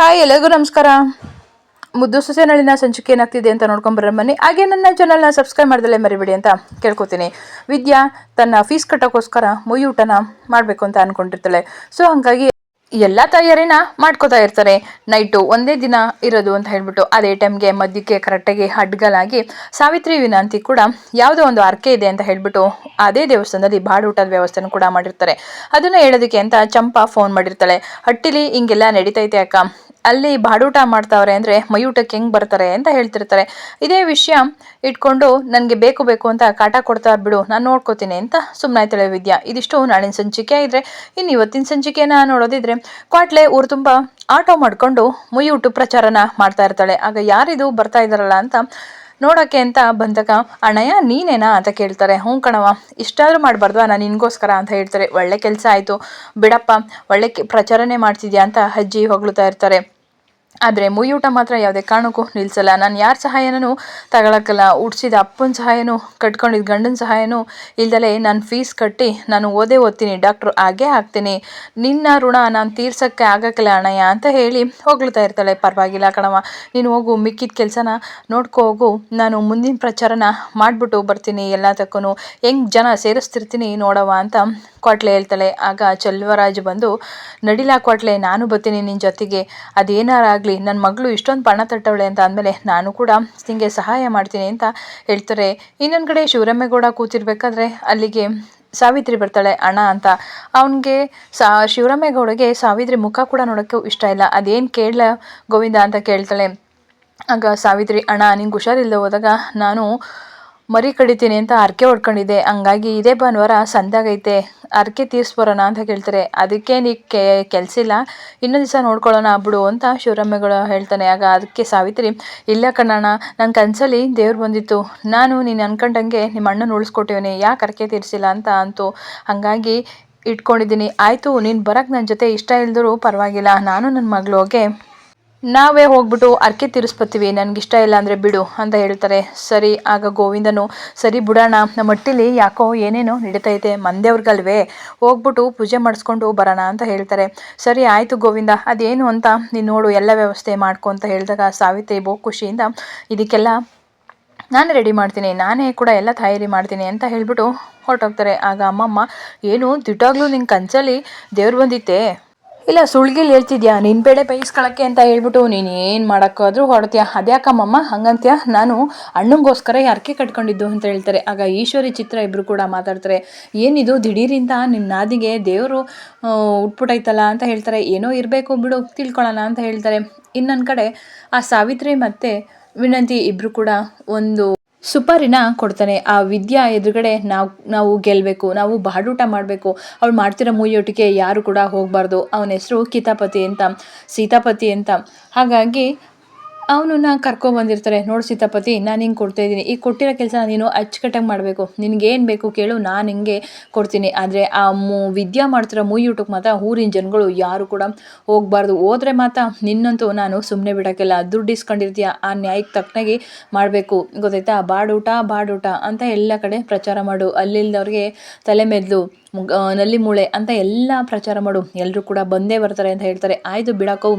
Hi ಎಲ್ಲರಿಗೂ ನಮಸ್ಕಾರ. ಮುದ್ದು ಸೊಸೆನಳಿನ ಸಂಚಿಕೆ ಏನಾಗ್ತಿದೆ ಅಂತ ನೋಡ್ಕೊಂಬರ್ರ ಬನ್ನಿ. ಹಾಗೆ ನನ್ನ ಚಾನಲ್ನ ಸಬ್ಸ್ಕ್ರೈಬ್ ಮಾಡ್ದಲೇ ಮರಿಬೇಡಿ ಅಂತ ಕೇಳ್ಕೊತೀನಿ. ವಿದ್ಯಾ ತನ್ನ ಫೀಸ್ ಕಟ್ಟೋಕ್ಕೋಸ್ಕರ ಮೊಯ್ಯೂಟನ ಮಾಡಬೇಕು ಅಂತ ಅಂದ್ಕೊಂಡಿರ್ತಾಳೆ. ಸೊ ಹಾಗಾಗಿ ಎಲ್ಲ ತಯಾರಿನ ಮಾಡ್ಕೋತಾ ಇರ್ತಾರೆ. ನೈಟು ಒಂದೇ ದಿನ ಇರೋದು ಅಂತ ಹೇಳ್ಬಿಟ್ಟು ಅದೇ ಟೈಮ್ಗೆ ಮಧ್ಯಕ್ಕೆ ಕರೆಕ್ಟಾಗಿ ಅಡ್ಗಲಾಗಿ ಸಾವಿತ್ರಿ ವಿನಾಂತಿ ಕೂಡ ಯಾವುದೋ ಒಂದು ಅರ್ಕೆ ಇದೆ ಅಂತ ಹೇಳ್ಬಿಟ್ಟು ಅದೇ ದೇವಸ್ಥಾನದಲ್ಲಿ ಬಾಡೂಟದ ವ್ಯವಸ್ಥೆನೂ ಕೂಡ ಮಾಡಿರ್ತಾರೆ. ಅದನ್ನು ಹೇಳೋದಕ್ಕೆ ಅಂತ ಚಂಪಾ ಫೋನ್ ಮಾಡಿರ್ತಾಳೆ. ಹಟ್ಟಿಲಿ ಹಿಂಗೆಲ್ಲ ನಡೀತೈತೆ ಅಕ್ಕ, ಅಲ್ಲಿ ಬಾಡೂಟ ಮಾಡ್ತಾವ್ರೆ ಅಂದರೆ ಮೈಯೂಟಕ್ಕೆ ಹೆಂಗೆ ಬರ್ತಾರೆ ಅಂತ ಹೇಳ್ತಿರ್ತಾರೆ. ಇದೇ ವಿಷಯ ಇಟ್ಕೊಂಡು ನನಗೆ ಬೇಕು ಬೇಕು ಅಂತ ಕಾಟ ಕೊಡ್ತಾ ಬಿಡು, ನಾನು ನೋಡ್ಕೋತೀನಿ ಅಂತ ಸುಮ್ಮನಾಯ್ತಾಳೆ ವಿದ್ಯಾ. ಇದಿಷ್ಟು ನಾಳಿನ ಸಂಚಿಕೆ ಆಗಿದ್ರೆ, ಇನ್ನು ಇವತ್ತಿನ ಸಂಚಿಕೆನ ನೋಡೋದಿದ್ರೆ ಕ್ವಾಟ್ಲೆ ಊರು ತುಂಬ ಆಟೋ ಮಾಡ್ಕೊಂಡು ಮೈಯೂಟು ಪ್ರಚಾರನ ಮಾಡ್ತಾ ಇರ್ತಾಳೆ. ಆಗ ಯಾರಿದು ಬರ್ತಾ ಇದ್ದಾರಲ್ಲ ಅಂತ ನೋಡೋಕ್ಕೆ ಅಂತ ಬಂದಾಗ ಅಣ್ಣಯ್ಯ ನೀನೇನಾ ಅಂತ ಕೇಳ್ತಾರೆ. ಹ್ಞೂ ಕಣವ, ಇಷ್ಟಾದರೂ ಮಾಡಬಾರ್ದು ನಾನು ನಿನಗೋಸ್ಕರ ಅಂತ ಹೇಳ್ತಾರೆ. ಒಳ್ಳೆ ಕೆಲಸ ಆಯಿತು ಬಿಡಪ್ಪ, ಒಳ್ಳೆ ಪ್ರಚಾರನೇ ಮಾಡ್ತಿದ್ಯಾ ಅಂತ ಅಜ್ಜಿ ಹೊಗಳ್ತಾ ಇರ್ತಾರೆ. ಆದರೆ ಮುಯ್ಯೂಟ ಮಾತ್ರ ಯಾವುದೇ ಕಾರಣಕ್ಕೂ ನಿಲ್ಲಿಸಲ್ಲ. ನಾನು ಯಾರ ಸಹಾಯನೂ ತಗೊಳಕ್ಕಲ್ಲ, ಹುಡ್ಸಿದ ಅಪ್ಪನ ಸಹಾಯನೂ ಕಟ್ಕೊಂಡಿದ್ದ ಗಂಡನ ಸಹಾಯನೂ ಇಲ್ದಲೇ ನಾನು ಫೀಸ್ ಕಟ್ಟಿ ನಾನು ಓದ್ತೀನಿ, ಡಾಕ್ಟ್ರು ಆಗೇ ಆಗ್ತೀನಿ, ನಿನ್ನ ಋಣ ನಾನು ತೀರ್ಸೋಕ್ಕೆ ಆಗಕ್ಕಿಲ್ಲ ಅಣ್ಣಯ್ಯ ಅಂತ ಹೇಳಿ ಹೊಗಳ್ತಾ ಇರ್ತಾಳೆ. ಪರವಾಗಿಲ್ಲ ಕಣವ, ನೀನು ಹೋಗು, ಮಿಕ್ಕಿದ ಕೆಲಸನ ನೋಡ್ಕೊ ಹೋಗು, ನಾನು ಮುಂದಿನ ಪ್ರಚಾರನ ಮಾಡಿಬಿಟ್ಟು ಬರ್ತೀನಿ, ಎಲ್ಲದಕ್ಕೂ ಹೆಂಗೆ ಜನ ಸೇರಿಸ್ತಿರ್ತೀನಿ ನೋಡವ ಅಂತ ಕ್ವಾಟ್ಲೆ ಹೇಳ್ತಾಳೆ. ಆಗ ಚೆಲ್ವರಾಜ್ ಬಂದು ನಡಿಲಾ ಕ್ವಾಟ್ಲೆ, ನಾನು ಬರ್ತೀನಿ ನಿನ್ನ ಜೊತೆಗೆ, ಅದೇನಾರಾಗಲಿ ನನ್ನ ಮಗಳು ಇಷ್ಟೊಂದು ಪಣ ತಟ್ಟವಳೆ ಅಂತ ಅಂದಮೇಲೆ ನಾನು ಕೂಡ ನಿಂಗೆ ಸಹಾಯ ಮಾಡ್ತೀನಿ ಅಂತ ಹೇಳ್ತಾರೆ. ಇನ್ನೊಂದು ಕಡೆ ಶಿವರಾಮೇಗೌಡ ಕೂತಿರ್ಬೇಕಾದ್ರೆ ಅಲ್ಲಿಗೆ ಸಾವಿತ್ರಿ ಬರ್ತಾಳೆ ಅಣ್ಣ ಅಂತ. ಅವನಿಗೆ ಶಿವರಾಮೇಗೌಡಗೆ ಸಾವಿತ್ರಿ ಮುಖ ಕೂಡ ನೋಡೋಕ್ಕೂ ಇಷ್ಟ ಇಲ್ಲ. ಅದೇನು ಕೇಳಲ ಗೋವಿಂದ ಅಂತ ಕೇಳ್ತಾಳೆ. ಆಗ ಸಾವಿತ್ರಿ, ಅಣ್ಣ ನಿಂಗೆ ಹುಷಾರಿಲ್ಲದೆ ಹೋದಾಗ ನಾನು ಮರಿ ಕಡಿತೀನಿ ಅಂತ ಅರ್ಕೆ ಹೊಡ್ಕೊಂಡಿದ್ದೆ, ಹಂಗಾಗಿ ಇದೇ ಭಾನುವಾರ ಸಂದಾಗೈತೆ, ಅರ್ಕೆ ತೀರಿಸ್ಬರೋಣ ಅಂತ ಕೇಳ್ತಾರೆ. ಅದಕ್ಕೆ ನೀ ಕೆಲಸ ಇಲ್ಲ, ಇನ್ನೊಂದು ದಿವಸ ನೋಡ್ಕೊಳ್ಳೋಣ ಬಿಡು ಅಂತ ಶಿವರಾಮೇಗೌಡ ಹೇಳ್ತಾನೆ. ಆಗ ಅದಕ್ಕೆ ಸಾವಿತ್ರಿ, ಇಲ್ಲ ಕಣ್ಣಣ್ಣ, ನನ್ನ ಕನಸಲ್ಲಿ ದೇವ್ರು ಬಂದಿತ್ತು, ನಾನು ನೀನು ಅನ್ಕೊಂಡಂಗೆ ನಿಮ್ಮ ಅಣ್ಣನ ಉಳಿಸ್ಕೊಟ್ಟಿವನಿ, ಯಾಕೆ ಅರ್ಕೆ ತೀರಿಸಿಲ್ಲ ಅಂತ ಅಂತು, ಹಾಗಾಗಿ ಇಟ್ಕೊಂಡಿದ್ದೀನಿ. ಆಯಿತು, ನೀನು ಬರೋಕ್ಕೆ ನನ್ನ ಜೊತೆ ಇಷ್ಟ ಇಲ್ದರೂ ಪರವಾಗಿಲ್ಲ, ನಾನು ನನ್ನ ಮಗಳು ಹೋಗಿ ನಾವೇ ಹೋಗ್ಬಿಟ್ಟು ಅರ್ಕೆ ತೀರಿಸ್ಬತ್ತೀವಿ, ನನಗಿಷ್ಟ ಇಲ್ಲ ಅಂದರೆ ಬಿಡು ಅಂತ ಹೇಳ್ತಾರೆ. ಸರಿ. ಆಗ ಗೋವಿಂದನು, ಸರಿ ಬಿಡೋಣ, ನಮ್ಮ ಹಟ್ಟಿಲಿ ಯಾಕೋ ಏನೇನೋ ನಡೀತೈತೆ, ಮಂದೇವ್ರಿಗಲ್ವೇ, ಹೋಗ್ಬಿಟ್ಟು ಪೂಜೆ ಮಾಡಿಸ್ಕೊಂಡು ಬರೋಣ ಅಂತ ಹೇಳ್ತಾರೆ. ಸರಿ ಆಯಿತು ಗೋವಿಂದ, ಅದೇನು ಅಂತ ನೀನು ನೋಡು, ಎಲ್ಲ ವ್ಯವಸ್ಥೆ ಮಾಡ್ಕೊ ಅಂತ ಹೇಳಿದಾಗ ಸಾವಿತ್ರಿ ಬಹು ಖುಷಿಯಿಂದ ಇದಕ್ಕೆಲ್ಲ ನಾನೇ ರೆಡಿ ಮಾಡ್ತೀನಿ, ನಾನೇ ಕೂಡ ಎಲ್ಲ ತಯಾರಿ ಮಾಡ್ತೀನಿ ಅಂತ ಹೇಳ್ಬಿಟ್ಟು ಹೊರಟೋಗ್ತಾರೆ. ಆಗ ಅಮ್ಮಮ್ಮ, ಏನು ದಿಟ್ಟಾಗ್ಲೂ ನಿಂಗೆ ಕನಸಲ್ಲಿ ದೇವ್ರು ಬಂದಿತ್ತೆ, ಇಲ್ಲ ಸುಳ್ಗಿಲ್ ಹೇಳ್ತಿದ್ಯಾ, ನಿನ್ನ ಬೇಳೆ ಬೇಯಿಸ್ಕೊಳಕ್ಕೆ ಅಂತ ಹೇಳ್ಬಿಟ್ಟು ನೀನು ಏನು ಮಾಡೋಕ್ಕಾದ್ರೂ ಹೊರಡ್ತೀಯ, ಅದ್ಯಾಕಮ್ಮಮ್ಮ ಹಂಗಂತ್ಯ, ನಾನು ಅಣ್ಣಂಗೋಸ್ಕರ ಅರ್ಕೆ ಕಟ್ಕೊಂಡಿದ್ದು ಅಂತ ಹೇಳ್ತಾರೆ. ಆಗ ಈಶ್ವರಿ ಚಿತ್ರ ಇಬ್ಬರು ಕೂಡ ಮಾತಾಡ್ತಾರೆ. ಏನಿದು ದಿಢೀರಿಂದ ನಿನ್ನ ನಾದಿಗೆ ದೇವರು ಉಟ್ಬಿಟ್ಟೈತಲ್ಲ ಅಂತ ಹೇಳ್ತಾರೆ. ಏನೋ ಇರಬೇಕು ಬಿಡು, ತಿಳ್ಕೊಳ್ಳೋಣ ಅಂತ ಹೇಳ್ತಾರೆ. ಇನ್ನೊಂದು ಕಡೆ ಆ ಸಾವಿತ್ರಿ ಮತ್ತು ವಿನಂತಿ ಇಬ್ಬರು ಕೂಡ ಒಂದು ಸುಪಾರಿನ ಕೊಡ್ತಾನೆ. ಆ ವಿದ್ಯಾ ಎದುರುಗಡೆ ನಾವು ಗೆಲ್ಲಬೇಕು, ನಾವು ಬಾಡೂಟ ಮಾಡಬೇಕು, ಅವಳು ಮಾಡ್ತಿರೋ ಮುಯ್ಯೋಟಿಗೆ ಯಾರು ಕೂಡ ಹೋಗಬಾರ್ದು, ಅವನ ಹೆಸರು ಕಿತಾಪತಿ ಅಂತ, ಸೀತಾಪತಿ ಅಂತ. ಹಾಗಾಗಿ ಅವನನ್ನ ಕರ್ಕೊಂಬಂದಿರ್ತಾರೆ. ನೋಡು ಸೀತಾಪತಿ, ನಾನು ಹಿಂಗೆ ಕೊಡ್ತಾಯಿದ್ದೀನಿ, ಈ ಕೊಟ್ಟಿರೋ ಕೆಲಸ ನೀನು ಅಚ್ಚುಕಟ್ಟಾಗಿ ಮಾಡಬೇಕು, ನಿನಗೇನು ಬೇಕು ಕೇಳು, ನಾನು ಹಿಂಗೆ ಕೊಡ್ತೀನಿ, ಆದರೆ ಆ ವಿದ್ಯಾ ಮಾಡ್ತಿರೋ ಮುಯ್ಯೂಟಕ್ಕೆ ಮಾತ್ರ ಊರಿನ ಜನಗಳು ಯಾರು ಕೂಡ ಹೋಗಬಾರ್ದು, ಹೋದ್ರೆ ಮಾತ್ರ ನಿನ್ನಂತೂ ನಾನು ಸುಮ್ಮನೆ ಬಿಡೋಕ್ಕಿಲ್ಲ, ದುಡ್ಡು ಇಸ್ಕೊಂಡಿರ್ತೀಯ, ಆ ನ್ಯಾಯಕ್ಕೆ ತಕ್ಕನಾಗಿ ಮಾಡಬೇಕು, ಗೊತ್ತಾಯ್ತಾ, ಬಾಡೂಟ ಅಂತ ಎಲ್ಲ ಕಡೆ ಪ್ರಚಾರ ಮಾಡು, ಅಲ್ಲಿಲ್ದವ್ರಿಗೆ ತಲೆ ಮೆದ್ಲು, ನಲ್ಲಿ ಮೂಳೆ ಅಂತ ಎಲ್ಲ ಪ್ರಚಾರ ಮಾಡು, ಎಲ್ಲರೂ ಕೂಡ ಬಂದೇ ಬರ್ತಾರೆ ಅಂತ ಹೇಳ್ತಾರೆ. ಆಯಿತು ಬಿಡಕ್ಕೋ,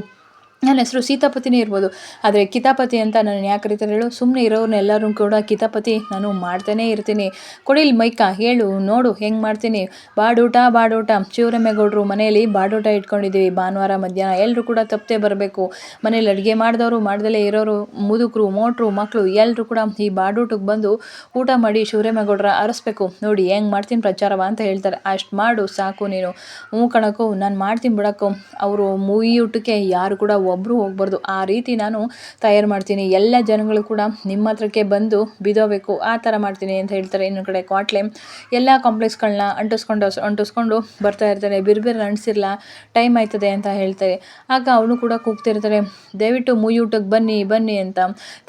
ನನ್ನ ಹೆಸರು ಸೀತಾಪತಿನೇ ಇರ್ಬೋದು, ಆದರೆ ಕಿತಾಪತಿ ಅಂತ ನಾನು ಯಾಕೆ ಕರೀತಾರೆ ಹೇಳು, ಸುಮ್ಮನೆ ಇರೋರ್ನೆಲ್ಲರೂ ಕೂಡ ಕಿತಾಪತಿ ನಾನು ಮಾಡ್ತಾನೇ ಇರ್ತೀನಿ, ಕೊಡಿಲ್ ಮೈಕ ಹೇಳು ನೋಡು ಹೆಂಗೆ ಮಾಡ್ತೀನಿ, ಬಾಡೂಟ ಶಿವರಾಮೇಗೌಡರು ಮನೆಯಲ್ಲಿ ಬಾಡೂಟ ಇಟ್ಕೊಂಡಿದ್ದೀವಿ, ಭಾನುವಾರ ಮಧ್ಯಾಹ್ನ ಎಲ್ಲರೂ ಕೂಡ ತಪ್ಪದೆ ಬರಬೇಕು, ಮನೇಲಿ ಅಡುಗೆ ಮಾಡಿದವರು ಮಾಡ್ದಲೇ ಇರೋರು, ಮುದುಕರು ಮೋಟ್ರು ಮಕ್ಕಳು ಎಲ್ಲರೂ ಕೂಡ ಈ ಬಾಡೂಟಕ್ಕೆ ಬಂದು ಊಟ ಮಾಡಿ ಶಿವರಾಮೇಗೌಡರ ಅರಸ್ಬೇಕು, ನೋಡಿ ಹೆಂಗೆ ಮಾಡ್ತೀನಿ ಪ್ರಚಾರವ ಅಂತ ಹೇಳ್ತಾರೆ. ಅಷ್ಟು ಮಾಡು ಸಾಕು ನೀನು. ಹ್ಞೂ ಕಣಕ್ಕೂ, ನಾನು ಮಾಡ್ತೀನಿ ಬಿಡಕ್ಕೋ, ಅವರು ಮುಯ್ಯೂಟಕ್ಕೆ ಯಾರು ಕೂಡ ಒಬ್ಬರು ಹೋಗ್ಬಾರ್ದು, ಆ ರೀತಿ ನಾನು ತಯಾರು ಮಾಡ್ತೀನಿ, ಎಲ್ಲ ಜನಗಳು ಕೂಡ ನಿಮ್ಮ ಹತ್ರಕ್ಕೆ ಬಂದು ಬಿದೋಬೇಕು, ಆ ಥರ ಮಾಡ್ತೀನಿ ಅಂತ ಹೇಳ್ತಾರೆ. ಇನ್ನೊಂದು ಕಡೆ ಕ್ವಾಟ್ಲೆ ಎಲ್ಲ ಕಾಂಪ್ಲೆಕ್ಸ್ಗಳನ್ನ ಅಂಟಿಸ್ಕೊಂಡು ಬರ್ತಾ ಇರ್ತಾರೆ. ಬಿರ್ಬಿರ್ ಅಂಟಿಸಿರಲ್ಲ, ಟೈಮ್ ಆಯ್ತದೆ ಅಂತ ಹೇಳ್ತಾರೆ. ಆಗ ಅವನು ಕೂಡ ಕೂಗ್ತಿರ್ತಾರೆ, ದಯವಿಟ್ಟು ಮುಯ್ಯೂಟಕ್ಕೆ ಬನ್ನಿ ಅಂತ,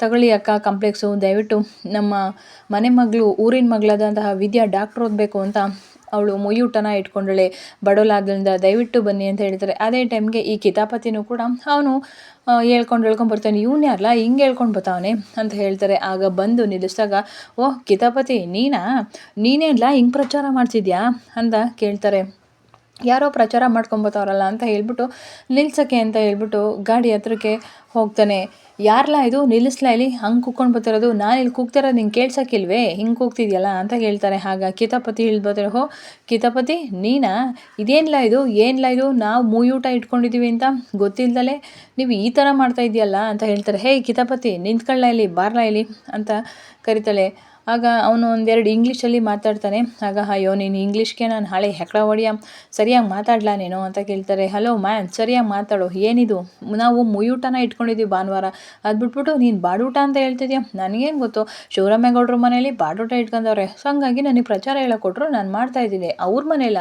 ತಗೊಳ್ಳಿ ಅಕ್ಕ ಕಾಂಪ್ಲೆಕ್ಸು, ದಯವಿಟ್ಟು ನಮ್ಮ ಮನೆ ಮಗಳು, ಊರಿನ ಮಗಳಾದಂತಹ ವಿದ್ಯಾ ಡಾಕ್ಟ್ರ್ ಓದಬೇಕು ಅಂತ ಅವಳು ಮುಯ್ಯೂಟನ ಇಟ್ಕೊಂಡಳೆ, ಬಡವಲಾದ್ರಿಂದ ದಯವಿಟ್ಟು ಬನ್ನಿ ಅಂತ ಹೇಳ್ತಾರೆ. ಅದೇ ಟೈಮ್ಗೆ ಈ ಕಿತಾಪತಿನೂ ಕೂಡ ಅವನು ಹೇಳ್ಕೊಂಡು ಬರ್ತಾನೆ, ಇವನು ಯಾರಲ್ಲ ಹಿಂಗೆ ಹೇಳ್ಕೊಂಡು ಬರ್ತಾವನೆ ಅಂತ ಹೇಳ್ತಾರೆ. ಆಗ ಬಂದು ನಿಲ್ಲಿಸಿದಾಗ, ಓಹ್ ಕಿತಾಪತಿ ನೀನೇನಲ್ಲ ಹಿಂಗೆ ಪ್ರಚಾರ ಮಾಡ್ತಿದ್ಯಾ ಅಂತ ಕೇಳ್ತಾರೆ. ಯಾರೋ ಪ್ರಚಾರ ಮಾಡ್ಕೊಂಬತ್ತವ್ರಲ್ಲ ಅಂತ ಹೇಳ್ಬಿಟ್ಟು ನಿಲ್ಸೋಕ್ಕೆ ಅಂತ ಹೇಳ್ಬಿಟ್ಟು ಗಾಡಿ ಹತ್ರಕ್ಕೆ ಹೋಗ್ತಾನೆ. ಯಾರ್ಲಾ ಇದು ನಿಲ್ಲಿಸ್ಲಾ ಇಲ್ಲಿ, ಹಂಗೆ ಕೂತ್ಕೊಂಡು ಬರ್ತಿರೋದು, ನಾನು ಇಲ್ಲಿ ಕೂಗ್ತಿರೋದು ನಿಂಗೆ ಕೇಳ್ಸೋಕ್ಕಿಲ್ವೇ, ಹಿಂಗೆ ಕೂಗ್ತಿದ್ಯಲ್ಲ ಅಂತ ಹೇಳ್ತಾರೆ. ಆಗ ಕಿತಾಪತಿ ಇಳ್ಬೋತಾರೆ. ಹೋ ಕಿತಾಪತಿ ನೀನಾ, ಇದೇನಿಲ್ಲ ಇದು, ಏನಿಲ್ಲ ಇದು, ನಾವು ಮೂಯೂಟ ಇಟ್ಕೊಂಡಿದ್ದೀವಿ ಅಂತ ಗೊತ್ತಿಲ್ದಲೆ ನೀವು ಈ ಥರ ಮಾಡ್ತಾ ಇದೆಯಲ್ಲ ಅಂತ ಹೇಳ್ತಾರೆ. ಹೇ ಕಿತಾಪತಿ ನಿಂತ್ಕೊಳ್ಳ ಇಲ್ಲಿ, ಬಾರ್ಲಾ ಇಲ್ಲಿ ಅಂತ ಕರಿತಾಳೆ. ಆಗ ಅವನು ಒಂದೆರಡು ಇಂಗ್ಲೀಷಲ್ಲಿ ಮಾತಾಡ್ತಾನೆ. ಆಗ ಅಯ್ಯೋ ನೀನು ಇಂಗ್ಲೀಷ್ಗೆ ನಾನು ಹಳೆ ಹೆಕ್ಳ ಹೊಡಿಯ, ಸರಿಯಾಗಿ ಮಾತಾಡ್ಲಾ ನೀನು ಅಂತ ಕೇಳ್ತಾರೆ. ಹಲೋ ಮ್ಯಾನ್, ಸರಿಯಾಗಿ ಮಾತಾಡು, ಏನಿದು, ನಾವು ಮುಯೂಟನ ಇಟ್ಕೊಂಡಿದ್ದೀವಿ ಭಾನುವಾರ, ಅದು ಬಿಟ್ಬಿಟ್ಟು ನೀನು ಬಾಡೂಟ ಅಂತ ಹೇಳ್ತಿದ್ಯಾ, ನನಗೇನು ಗೊತ್ತು, ಶಿವರಾಮೇಗೌಡರ ಮನೇಲಿ ಬಾಡೂಟ ಇಟ್ಕೊಂಡವ್ರೆ, ಸೊ ಹಂಗಾಗಿ ನನಗೆ ಪ್ರಚಾರ ಹೇಳಕ್ಕೆ ಕೊಟ್ಟರು, ನಾನು ಮಾಡ್ತಾಯಿದ್ದೀನಿ. ಅವ್ರ ಮನೇಲ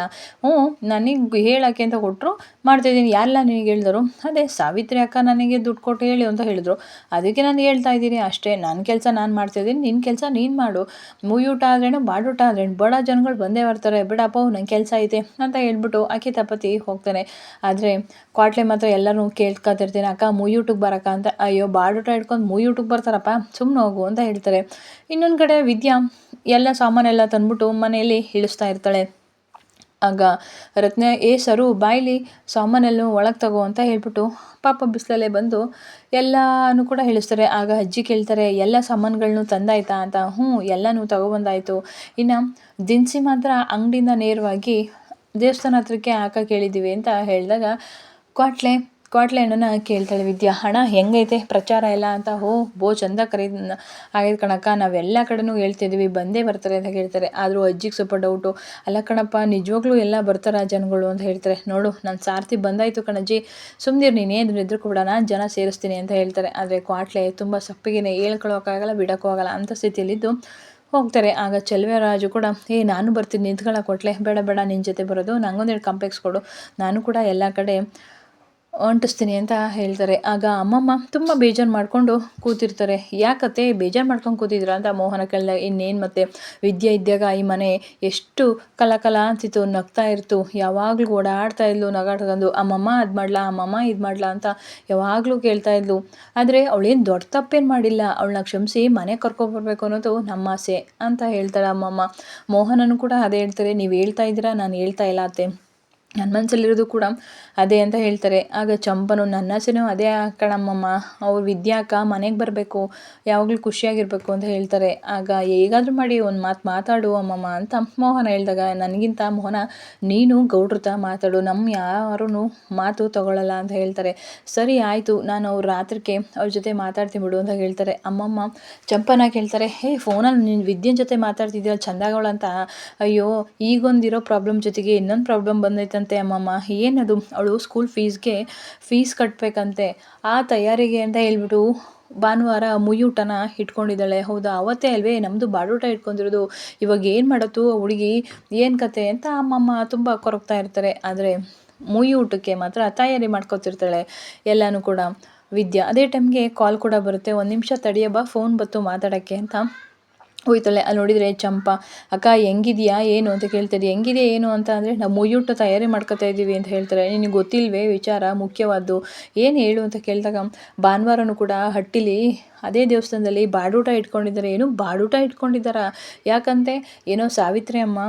ನನಗೆ ಹೇಳೋಕ್ಕೆ ಅಂತ ಕೊಟ್ಟರು, ಮಾಡ್ತಾಯಿದ್ದೀನಿ. ಯಾರೆಲ್ಲ ನಿನಗೆ ಹೇಳಿದರು? ಅದೇ ಸಾವಿತ್ರಿ ಅಕ್ಕ ನನಗೆ ದುಡ್ಡು ಕೊಟ್ಟು ಹೇಳಿ ಅಂತ ಹೇಳಿದ್ರು, ಅದಕ್ಕೆ ನಾನು ಹೇಳ್ತಾ ಇದ್ದೀನಿ ಅಷ್ಟೇ. ನನ್ನ ಕೆಲಸ ನಾನು ಮಾಡ್ತಾಯಿದ್ದೀನಿ, ನಿನ್ನ ಕೆಲಸ ನೀನು ಮಾಡು. ಮುಯೂಟ ಆದ್ರೇನು ಬಾಡೂಟ ಆದ್ರೇನು ಬಡ ಜನಗಳು ಬಂದೇ ಬರ್ತಾರೆ, ಬಿಡಪ್ಪ ನಂಗೆ ಕೆಲಸ ಐತೆ ಅಂತ ಹೇಳ್ಬಿಟ್ಟು ಕಿತಾಪತಿ ಹೋಗ್ತಾನೆ. ಆದರೆ ಕ್ವಾಟ್ಲೆ ಮಾತ್ರ ಎಲ್ಲರೂ ಕೇಳ್ಕೊತಿರ್ತೀನಿ, ಅಕ್ಕ ಮುಯೂಟಕ್ಕೆ ಬರಕ್ಕ ಅಂತ. ಅಯ್ಯೋ ಬಾಡೂಟ ಇಟ್ಕೊಂಡು ಮುಯೂಟಕ್ಕೆ ಬರ್ತಾರಪ್ಪ, ಸುಮ್ಮನೆ ಹೋಗು ಅಂತ ಹೇಳ್ತಾರೆ. ಇನ್ನೊಂದು ಕಡೆ ವಿದ್ಯಾ ಎಲ್ಲ ಸಾಮಾನೆಲ್ಲ ತಂದ್ಬಿಟ್ಟು ಮನೆಯಲ್ಲಿ ಇಳಿಸ್ತಾ ಇರ್ತಾಳೆ. ಆಗ ರತ್ನ ಸರು ಬಾಯ್ಲಿ ಸಾಮಾನೆಲ್ಲೂ ಒಳಗೆ ತಗೋ ಅಂತ ಹೇಳ್ಬಿಟ್ಟು ಪಾಪ ಬಿಸಿಲಲ್ಲೇ ಬಂದು ಎಲ್ಲನೂ ಕೂಡ ಇಳಿಸ್ತಾರೆ. ಆಗ ಅಜ್ಜಿ ಕೇಳ್ತಾರೆ, ಎಲ್ಲ ಸಾಮಾನುಗಳನ್ನೂ ತಂದಾಯ್ತಾ ಅಂತ. ಎಲ್ಲನೂ ತಗೊಬಂದಾಯಿತು, ಇನ್ನು ದಿನಸಿ ಮಾತ್ರ ಅಂಗಡಿಯಿಂದ ನೇರವಾಗಿ ದೇವಸ್ಥಾನ ಹತ್ರಕ್ಕೆ ಹಾಕಕ್ಕೆ ಹೇಳಿದ್ದೀವಿ ಅಂತ ಹೇಳಿದಾಗ ಕ್ವಾಟ್ಲೆ ಹಣ್ಣನ ಕೇಳ್ತಾಳೆ ವಿದ್ಯಾ, ಹಣ ಹೆಂಗೈತೆ ಪ್ರಚಾರ ಎಲ್ಲ ಅಂತ. ಬೋ ಚಂದ ಆಗೈತೆ ಕಣಕ್ಕ, ನಾವೆಲ್ಲ ಕಡೆನೂ ಹೇಳ್ತಿದ್ದೀವಿ, ಬಂದೇ ಬರ್ತಾರೆ ಅಂತ ಹೇಳ್ತಾರೆ. ಆದರೂ ಅಜ್ಜಿಗೆ ಸ್ವಲ್ಪ ಡೌಟು, ಅಲ್ಲ ಕಣಪ್ಪ ನಿಜವಾಗ್ಲೂ ಎಲ್ಲ ಬರ್ತಾರ ಜನಗಳು ಅಂತ ಹೇಳ್ತಾರೆ. ನೋಡು ನನ್ನ ಸಾರ್ತಿ ಬಂದಾಯಿತು ಕಣಜ್ಜಿ, ಸುಮ್ಮನಿರು, ನೀನೇನು ಎದುರುಕೊಬೇಡ, ನಾನು ಜನ ಸೇರಿಸ್ತೀನಿ ಅಂತ ಹೇಳ್ತಾರೆ. ಆದರೆ ಕ್ವಾಟ್ಲೆ ತುಂಬ ಸಪ್ಪಗಿನೇ, ಹೇಳ್ಕೊಳೋಕ್ಕಾಗಲ್ಲ ಬಿಡೋಕ್ಕೂ ಆಗಲ್ಲ ಅಂತ ಸ್ಥಿತಿಯಲ್ಲಿದ್ದು ಹೋಗ್ತಾರೆ. ಆಗ ಚೆಲುವರಾಜು ಕೂಡ ನಾನು ಬರ್ತೀನಿ ನಿಂತ್ಕೊಳ್ಳೋಕೆ ಕೊಟ್ಲೆ, ಬೇಡ ನಿನ್ನ ಜೊತೆ ಬರೋದು, ನನಗೊಂದೆರಡು ಕಾಂಪ್ಲೆಕ್ಸ್ ಕೊಡು, ನಾನು ಕೂಡ ಎಲ್ಲ ಕಡೆ ಅಂಟಿಸ್ತೀನಿ ಅಂತ ಹೇಳ್ತಾರೆ. ಆಗ ಅಮ್ಮಮ್ಮ ತುಂಬ ಬೇಜಾರು ಮಾಡಿಕೊಂಡು ಕೂತಿರ್ತಾರೆ. ಯಾಕತ್ತೆ ಬೇಜಾರು ಮಾಡ್ಕೊಂಡು ಕೂತಿದ್ರ ಅಂತ ಮೋಹನ ಕೇಳಿದಾಗ, ಇನ್ನೇನು ಮತ್ತೆ ವಿದ್ಯೆ ಇದ್ದಾಗ ಈ ಮನೆ ಎಷ್ಟು ಕಲ ಅಂತಿತ್ತು, ನಗ್ತಾ ಇರ್ತು, ಯಾವಾಗಲೂ ಓಡಾಡ್ತಾ ಇದ್ಲು ನಗಾಡ್ಕೊಂಡು, ಅಮ್ಮಮ್ಮ ಅದು ಇದು ಮಾಡ್ಲಾ ಅಂತ ಯಾವಾಗಲೂ ಕೇಳ್ತಾ ಇದ್ಲು. ಆದರೆ ಅವಳೇನು ದೊಡ್ಡ ತಪ್ಪೇನು ಮಾಡಿಲ್ಲ, ಅವಳನ್ನ ಕ್ಷಮಿಸಿ ಮನೆ ಕರ್ಕೊಬರ್ಬೇಕು ಅನ್ನೋದು ನಮ್ಮ ಆಸೆ ಅಂತ ಹೇಳ್ತಾಳೆ ಅಮ್ಮಮ್ಮ. ಮೋಹನನು ಕೂಡ ಅದೇ ಹೇಳ್ತಾರೆ, ನೀವು ಹೇಳ್ತಾ ಇದ್ದೀರಾ, ನಾನು ಹೇಳ್ತಾ ಇಲ್ಲ ಅತ್ತೆ, ನನ್ನ ಮನಸ್ಸಲ್ಲಿರೋದು ಕೂಡ ಅದೇ ಅಂತ ಹೇಳ್ತಾರೆ. ಆಗ ಚಂಪನು, ನನ್ನ ಆಸೆನೂ ಅದೇ ಕಣಮ್ಮಮ್ಮ, ಅವ್ರು ವಿದ್ಯಾಕ ಮನೆಗೆ ಬರಬೇಕು, ಯಾವಾಗಲೂ ಖುಷಿಯಾಗಿರಬೇಕು ಅಂತ ಹೇಳ್ತಾರೆ. ಆಗ ಹೇಗಾದರೂ ಮಾಡಿ ಒಂದು ಮಾತಾಡು ಅಮ್ಮಮ್ಮ ಅಂತ ಮೋಹನ ಹೇಳಿದಾಗ, ನನಗಿಂತ ಮೋಹನ ನೀನು ಗೌಡ್ರತ ಮಾತಾಡು, ನಮ್ಮ ಯಾರೂ ಮಾತು ತಗೊಳ್ಳಲ್ಲ ಅಂತ ಹೇಳ್ತಾರೆ. ಸರಿ ಆಯಿತು, ನಾನು ಅವ್ರ ರಾತ್ರಿಗೆ ಅವ್ರ ಜೊತೆ ಮಾತಾಡ್ತೀನಿ ಬಿಡು ಅಂತ ಹೇಳ್ತಾರೆ. ಅಮ್ಮಮ್ಮ ಚಂಪನ ಕೇಳ್ತಾರೆ, ಫೋನಲ್ಲಿ ನೀನು ವಿದ್ಯೆನ ಜೊತೆ ಮಾತಾಡ್ತಿದ್ದೀರ ಚಂದಾಗಳಂತ. ಅಯ್ಯೋ ಈಗೊಂದಿರೋ ಪ್ರಾಬ್ಲಮ್ ಜೊತೆಗೆ ಇನ್ನೊಂದು ಪ್ರಾಬ್ಲಮ್ ಬಂದೈತಂತೆ ಅಮ್ಮಮ್ಮ. ಏನದು? ಅವಳು ಸ್ಕೂಲ್ ಫೀಸ್ ಕಟ್ಟಬೇಕಂತೆ, ಆ ತಯಾರಿಗೆ ಅಂತ ಹೇಳ್ಬಿಟ್ಟು ಭಾನುವಾರ ಮುಯೂಟನ ಇಟ್ಕೊಂಡಿದ್ದಾಳೆ. ಹೌದಾ, ಅವತ್ತೇ ಅಲ್ವೇ ನಮ್ಮದು ಬಾಡೂಟ ಇಟ್ಕೊಂಡಿರೋದು, ಇವಾಗ ಏನು ಮಾಡತ್ತು ಹುಡುಗಿ, ಏನು ಕತೆ ಅಂತ ಅಮ್ಮಮ್ಮ ತುಂಬ ಕೊರಗ್ತಾ ಇರ್ತಾರೆ. ಆದರೆ ಮುಯೂಟಕ್ಕೆ ಮಾತ್ರ ತಯಾರಿ ಮಾಡ್ಕೊತಿರ್ತಾಳೆ ಎಲ್ಲನೂ ಕೂಡ ವಿದ್ಯಾ. ಅದೇ ಟೈಮ್ಗೆ ಕಾಲ್ ಕೂಡ ಬರುತ್ತೆ, ಒಂದು ನಿಮಿಷ ತಡಿಯಬ್ಬ, ಫೋನ್ ಬತ್ತು ಮಾತಾಡೋಕ್ಕೆ ಅಂತ ಹೋಯ್ತಾಳೆ. ಅಲ್ಲಿ ನೋಡಿದರೆ ಚಂಪಾ, ಅಕ್ಕ ಹೆಂಗಿದೆಯಾ ಏನು ಅಂತ ಕೇಳ್ತಾರೆ. ಹೆಂಗಿದೆಯಾ ಏನು ಅಂತ ಅಂದರೆ, ನಾವು ಮುಯೂಟ ತಯಾರಿ ಮಾಡ್ಕೊತಾ ಇದ್ದೀವಿ ಅಂತ ಹೇಳ್ತಾರೆ. ನಿನಗೆ ಗೊತ್ತಿಲ್ವೇ ವಿಚಾರ ಮುಖ್ಯವಾದ್ದು, ಏನು ಹೇಳು ಅಂತ ಕೇಳಿದಾಗ, ಭಾನುವಾರನೂ ಕೂಡ ಹಟ್ಟಿಲಿ ಅದೇ ದೇವಸ್ಥಾನದಲ್ಲಿ ಬಾಡೂಟ ಇಟ್ಕೊಂಡಿದ್ದಾರೆ. ಏನು ಬಾಡೂಟ ಇಟ್ಕೊಂಡಿದ್ದಾರಾ? ಯಾಕಂತೆ ಏನೋ ಸಾವಿತ್ರಿ ಅಮ್ಮ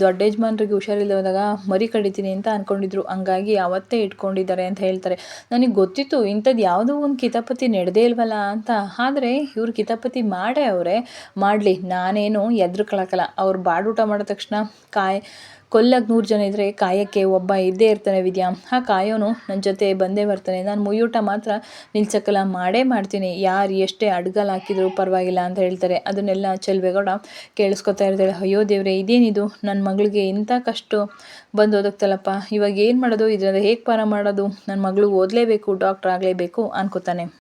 ದೊಡ್ಡ ಯಜಮಾನ್ರಿಗೆ ಹುಷಾರಿಲ್ಲದಾಗ ಮರಿ ಕಡಿತೀನಿ ಅಂತ ಅಂದ್ಕೊಂಡಿದ್ರು, ಹಂಗಾಗಿ ಅವತ್ತೇ ಇಟ್ಕೊಂಡಿದ್ದಾರೆ ಅಂತ ಹೇಳ್ತಾರೆ. ನನಗೆ ಗೊತ್ತಿತ್ತು ಇಂಥದ್ದು ಯಾವುದೋ ಒಂದು ಕಿತಾಪತಿ ನಡೆದೇ ಇಲ್ವಲ್ಲ ಅಂತ. ಆದರೆ ಇವ್ರು ಕಿತಾಪತಿ ಮಾಡೇ ಅವರೇ, ಮಾಡಲಿ, ನಾನೇನು ಎದ್ರುಕೊಳಕ್ಕಲ್ಲ. ಅವ್ರು ಬಾಡೂಟ ಮಾಡಿದ ತಕ್ಷಣ ಕೊಲ್ಲಕ್ಕೆ 100 ಜನ ಇದ್ದರೆ ಕಾಯಕ್ಕೆ ಒಬ್ಬ ಇದ್ದೇ ಇರ್ತಾನೆ ವಿದ್ಯಾ, ಆ ಕಾಯೋನು ನನ್ನ ಜೊತೆ ಬಂದೇ ಬರ್ತಾನೆ. ನಾನು ಮುಯೂಟ ಮಾತ್ರ ನಿಲ್ಸಕ್ಕಲ್ಲ, ಮಾಡೇ ಮಾಡ್ತೀನಿ, ಯಾರು ಎಷ್ಟೇ ಅಡ್ಗಲ್ ಹಾಕಿದ್ರು ಪರವಾಗಿಲ್ಲ ಅಂತ ಹೇಳ್ತಾರೆ. ಅದನ್ನೆಲ್ಲ ಚೆಲುವೇಗೌಡ ಕೇಳಿಸ್ಕೊತಾ ಇರ್ತಾಳೆ. ಅಯ್ಯೋ ದೇವ್ರೆ, ಇದೇನಿದು, ನನ್ನ ಮಗಳಿಗೆ ಇಂಥ ಕಷ್ಟ ಬಂದು ಓದಕ್ತಲ್ಲಪ್ಪ, ಇವಾಗ ಏನು ಮಾಡೋದು, ಇದರಿಂದ ಹೇಗೆ ಪಾರ ಮಾಡೋದು, ನನ್ನ ಮಗಳು ಓದಲೇಬೇಕು, ಡಾಕ್ಟ್ರ್ ಆಗಲೇಬೇಕು ಅನ್ಕೋತಾನೆ.